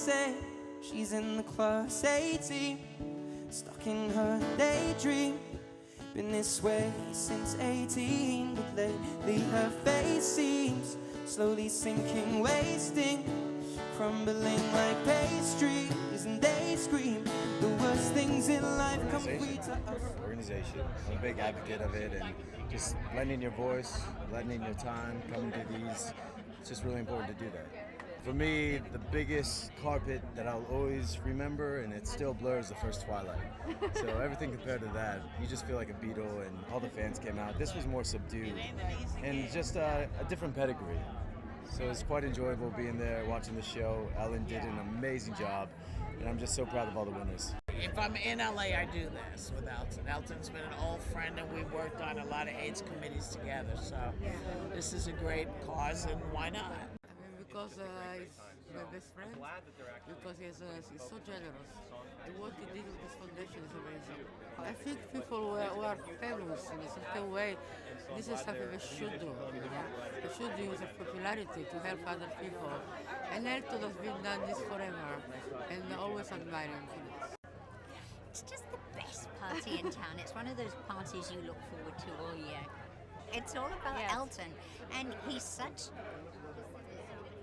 say she's in the class 18, stuck in her daydream. Been this way since 18, but lately her face seems slowly sinking, wasting, crumbling like pastries, and they scream the worst things in life come free to us. Organization. I'm a big advocate of it, and just lending your voice, lending your time, coming to these. It's just really important to do that. For me, the biggest carpet that I'll always remember, and it still blurs, the first Twilight. So everything compared to that, you just feel like a Beatle, and all the fans came out. This was more subdued, and just a different pedigree. So it's quite enjoyable being there, watching the show. Ellen did an amazing job, and I'm just so proud of all the winners. If I'm in LA, I do this with Elton. Elton's been an old friend, and we've worked on a lot of AIDS committees together. So this is a great cause, and why not? Because he's my best friend, because he's so generous. And what he did with this foundation is amazing. I think people who are famous in a certain way, this is something they should do. They should use their popularity to help other people. And Elton has been done this forever, and I always admire him for this. It's just the best party in town. It's one of those parties you look forward to all year. It's all about Elton, and he's such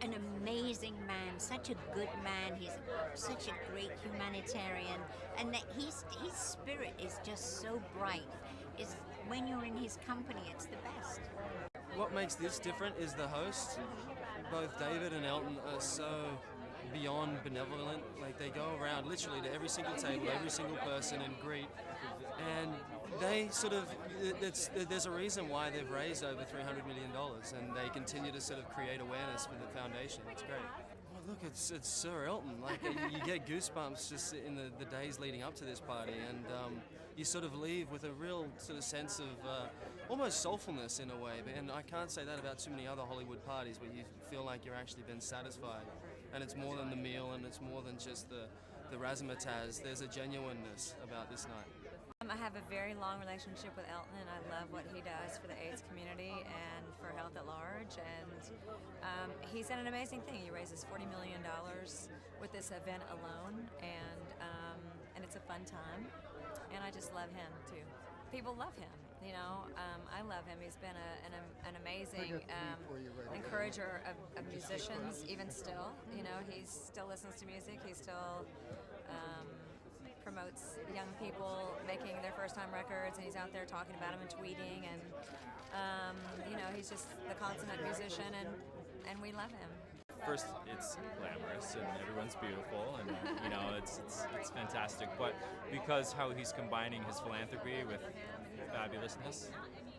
an amazing man, such a good man. He's such a great humanitarian, and that his spirit is just so bright. Is when you're in his company, it's the best. What makes this different is the host. Both David and Elton are so beyond benevolent. Like, they go around literally to every single table, every single person, and greet. And they sort of, there's a reason why they've raised over $300 million, and they continue to sort of create awareness for the foundation. It's great. Well, look, it's Sir Elton. Like, you get goosebumps just in the days leading up to this party, and you sort of leave with a real sort of sense of almost soulfulness in a way. And I can't say that about too many other Hollywood parties, where you feel like you're actually been satisfied. And it's more than the meal, and it's more than just the razzmatazz. There's a genuineness about this night. I have a very long relationship with Elton, and I love what he does for the AIDS community and for health at large. And he's done an amazing thing. He raises $40 million with this event alone, and it's a fun time. And I just love him too. People love him. You know, I love him. He's been an amazing encourager of musicians, even still. You know, he still listens to music. He still promotes young people making their first-time records, and he's out there talking about them and tweeting. And you know, he's just the consummate musician, and we love him. First, it's glamorous and everyone's beautiful, and you know, it's fantastic. But because how he's combining his philanthropy with fabulousness,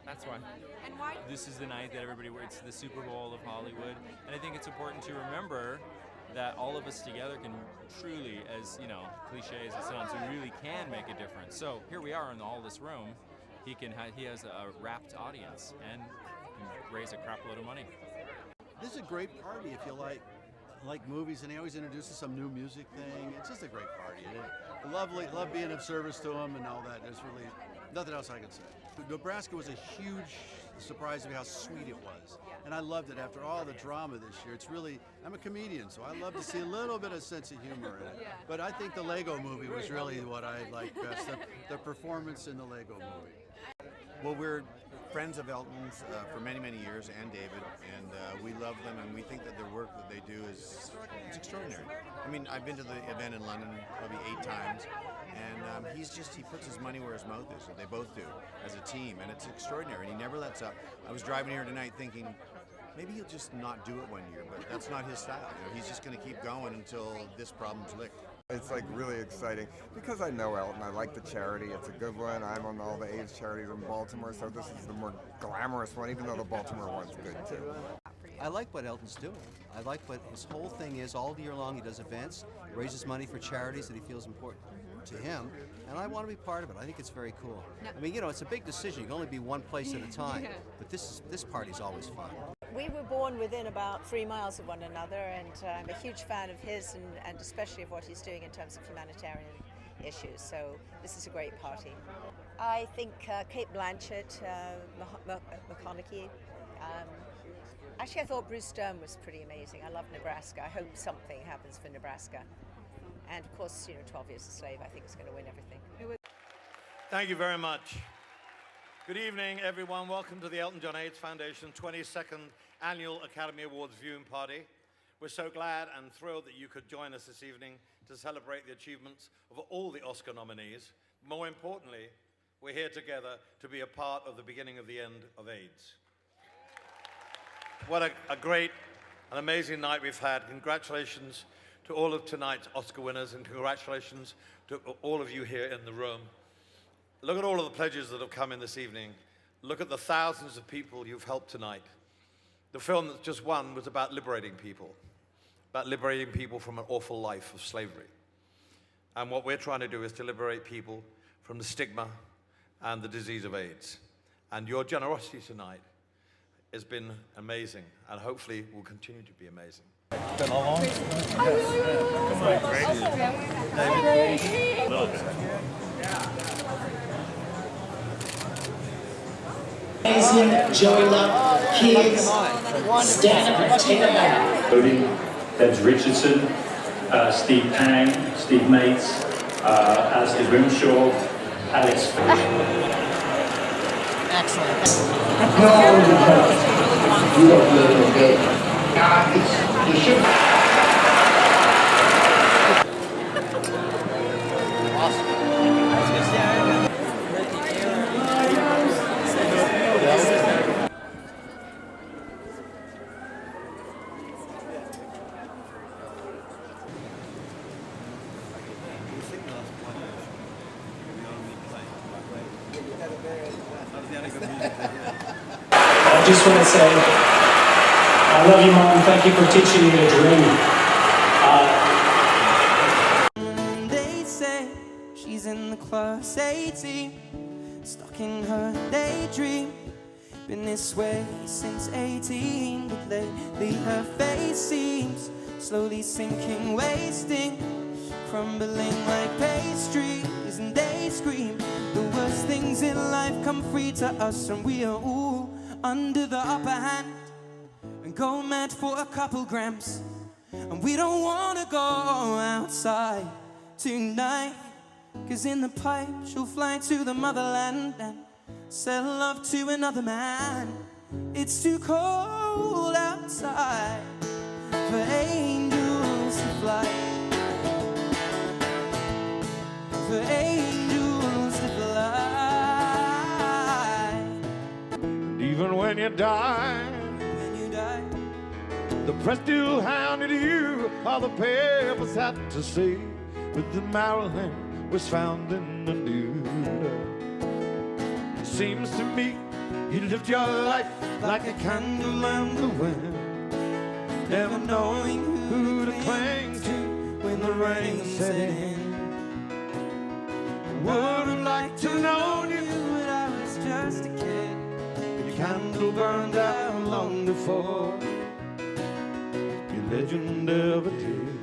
that's why. And why? This is the night that everybody. It's the Super Bowl of Hollywood, and I think it's important to remember that all of us together can truly, as you know, cliche as it sounds, we really can make a difference. So here we are in all this room. He has a rapt audience and can raise a crap load of money. This is a great party if you like movies, and he always introduces some new music thing. It's just a great party. Love being of service to him and all that. There's really nothing else I can say. Nebraska was a huge surprise to me how sweet it was. And I loved it after all the drama this year. It's really, I'm a comedian, so I love to see a little bit of sense of humor in it. But I think the Lego movie was really what I liked best, the performance in the Lego movie. Well, we're friends of Elton's for many, many years, and David, and we love them, and we think that the work that they do it's extraordinary. I mean, I've been to the event in London probably 8 times, and he puts his money where his mouth is, so they both do, as a team, and it's extraordinary, and he never lets up. I was driving here tonight thinking, maybe he'll just not do it one year, but that's not his style. You know, he's just going to keep going until this problem's licked. It's like really exciting because I know Elton. I like the charity. It's a good one. I'm on all the AIDS charities in Baltimore, so this is the more glamorous one, even though the Baltimore one's good too. I like what Elton's doing. I like what his whole thing is. All year long he does events, raises money for charities that he feels important to him, and I want to be part of it. I think it's very cool. I mean, you know, it's a big decision. You can only be one place at a time, but this party's always fun. We were born within about 3 miles of one another, and I'm a huge fan of his and especially of what he's doing in terms of humanitarian issues. So this is a great party. I think Kate Blanchett, McConaughey, Actually, I thought Bruce Stern was pretty amazing. I love Nebraska. I hope something happens for Nebraska. And of course, 12 Years a Slave, I think is going to win everything. Thank you very much. Good evening, everyone. Welcome to the Elton John AIDS Foundation 22nd Annual Academy Awards viewing party. We're so glad and thrilled that you could join us this evening to celebrate the achievements of all the Oscar nominees. More importantly, we're here together to be a part of the beginning of the end of AIDS. What a great and amazing night we've had. Congratulations to all of tonight's Oscar winners, and congratulations to all of you here in the room. Look at all of the pledges that have come in this evening. Look at the thousands of people you've helped tonight. The film that just won was about liberating people from an awful life of slavery. And what we're trying to do is to liberate people from the stigma and the disease of AIDS. And your generosity tonight has been amazing, and hopefully will continue to be amazing. It's been long. Amazing, Joey Love, kids, stand up and take a bow. Debs Richardson, Steve Pang, Steve Mates, Alistair Grimshaw, Alex. Excellent. You look a little bit. You should. I just want to say, I love you, Mom. Thank you for teaching me to dream. They say she's in the class 18, stuck in her daydream. Been this way since 18, but lately her face seems slowly sinking, wasting, crumbling like pastries, and they scream the worst things in life come free to us, and we are all under the upper hand and go mad for a couple grams, and we don't want to go outside tonight, 'cause in the pipe she'll fly to the motherland and sell love to another man. It's too cold outside for angels to fly, for angels to fly. And even when you die, the press still hounded you, all the papers had to say, but the Maryland was found in the nude. It seems to me you lived your life like a candle in the wind, never knowing who to cling to when the rain set in. Would have liked to know you when I was just a kid. Your candle burned out long before your legend ever did.